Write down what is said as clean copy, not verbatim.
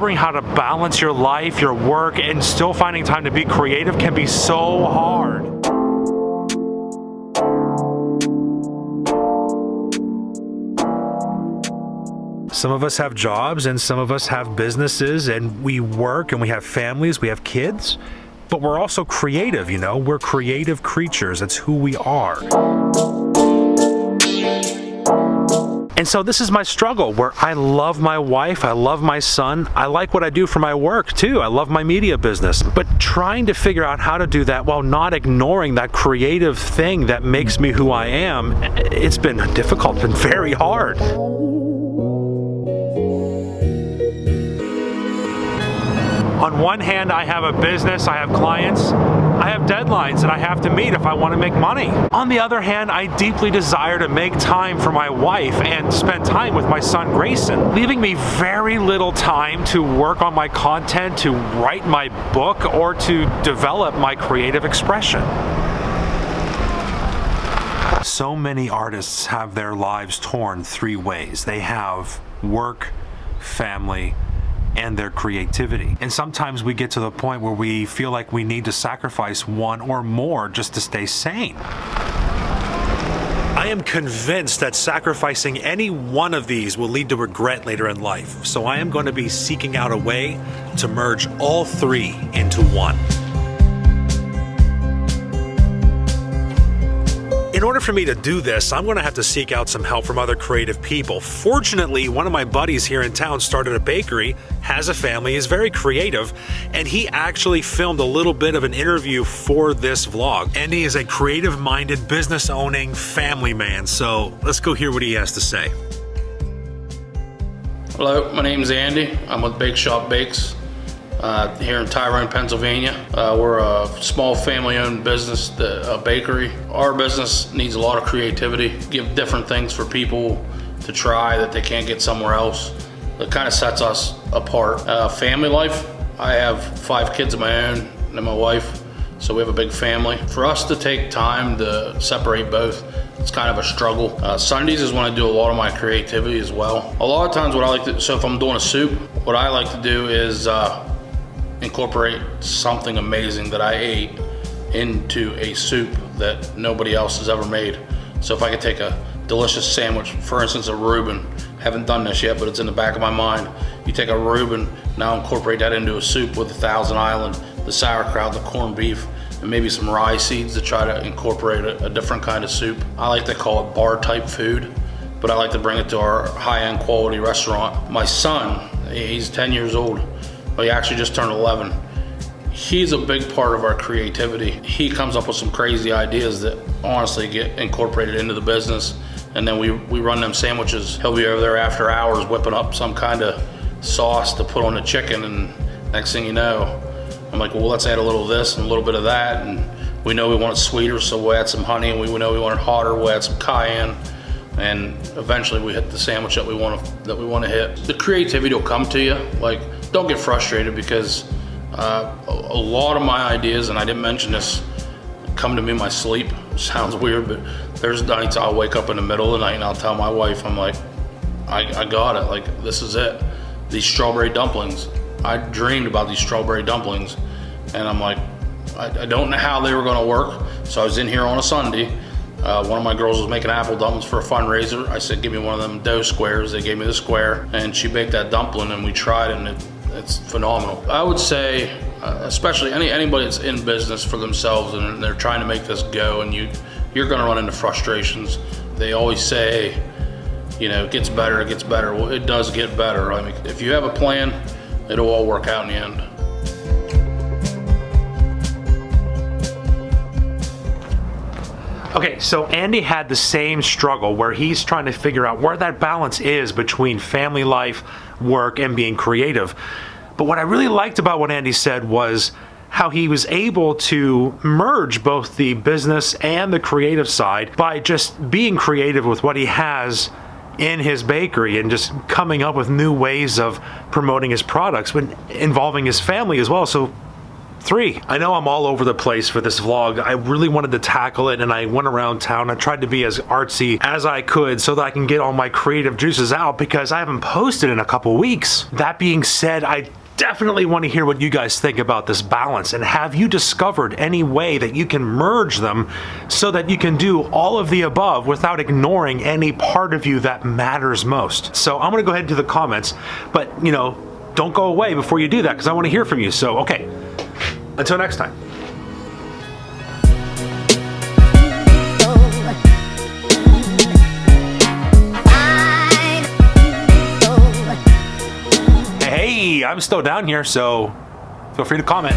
discovering how to balance your life, your work, and still finding time to be creative can be so hard. Some of us have jobs and some of us have businesses, and we work and we have families, we have kids, but we're also creative, you know? We're creative creatures. That's who we are. And so this is my struggle, where I love my wife, I love my son, I like what I do for my work too, I love my media business, but trying to figure out how to do that while not ignoring that creative thing that makes me who I am, it's been difficult, it's been very hard. On one hand, I have a business, I have clients, I have deadlines that I have to meet if I want to make money. On the other hand, I deeply desire to make time for my wife and spend time with my son Grayson, leaving me very little time to work on my content, to write my book, or to develop my creative expression. So many artists have their lives torn three ways. They have work, family, and their creativity. And sometimes we get to the point where we feel like we need to sacrifice one or more just to stay sane. I am convinced that sacrificing any one of these will lead to regret later in life. So I am going to be seeking out a way to merge all three into one. In order for me to do this, I'm going to have to seek out some help from other creative people. Fortunately, one of my buddies here in town started a bakery, has a family, is very creative, and he actually filmed a little bit of an interview for this vlog. And he is a creative-minded, business-owning family man, so let's go hear what he has to say. Hello, my name is Andy. I'm with Bake Shop Bakes here in Tyrone, Pennsylvania. We're a small family-owned business, a bakery. Our business needs a lot of creativity, give different things for people to try that they can't get somewhere else. That kind of sets us apart. Family life, I have 5 kids of my own and my wife, so we have a big family. For us to take time to separate both, it's kind of a struggle. Sundays is when I do a lot of my creativity as well. A lot of times what I like to, so if I'm doing a soup, what I like to do is incorporate something amazing that I ate into a soup that nobody else has ever made. So if I could take a delicious sandwich, for instance a Reuben, haven't done this yet but it's in the back of my mind. You take a Reuben, now incorporate that into a soup with the Thousand Island, the sauerkraut, the corned beef, and maybe some rye seeds to try to incorporate a different kind of soup. I like to call it bar type food, but I like to bring it to our high-end quality restaurant. My son, he's 10 years old. Well, he actually just turned 11. He's a big part of our creativity. He comes up with some crazy ideas that honestly get incorporated into the business, and then we run them sandwiches. He'll be over there after hours whipping up some kind of sauce to put on the chicken, and next thing you know, I'm like, well, let's add a little of this and a little bit of that, and we know we want it sweeter, so we'll add some honey, and we know we want it hotter, we'll add some cayenne, and eventually we hit the sandwich that we want to hit. The creativity will come to you. Like, don't get frustrated, because a lot of my ideas, and I didn't mention this, come to me in my sleep. Sounds weird, but there's nights I'll wake up in the middle of the night and I'll tell my wife, I'm like, I got it, like, this is it. These strawberry dumplings, I dreamed about these strawberry dumplings, and I'm like, I don't know how they were gonna work. So I was in here on a Sunday, one of my girls was making apple dumplings for a fundraiser. I said, give me one of them dough squares. They gave me the square, and she baked that dumpling, and we tried, and it's phenomenal. I would say, especially anybody that's in business for themselves and they're trying to make this go, and you're gonna run into frustrations. They always say, you know, it gets better, it gets better. Well, it does get better. I mean, if you have a plan, it'll all work out in the end. Okay, so Andy had the same struggle where he's trying to figure out where that balance is between family life, work, and being creative. But what I really liked about what Andy said was how he was able to merge both the business and the creative side by just being creative with what he has in his bakery and just coming up with new ways of promoting his products, but involving his family as well. So 3, I know I'm all over the place for this vlog. I really wanted to tackle it, and I went around town. I tried to be as artsy as I could so that I can get all my creative juices out because I haven't posted in a couple weeks. That being said, I definitely want to hear what you guys think about this balance, and have you discovered any way that you can merge them so that you can do all of the above without ignoring any part of you that matters most? So I'm gonna go ahead and do the comments, but you know, don't go away before you do that because I want to hear from you. So okay, until next time. Hey, I'm still down here, so feel free to comment.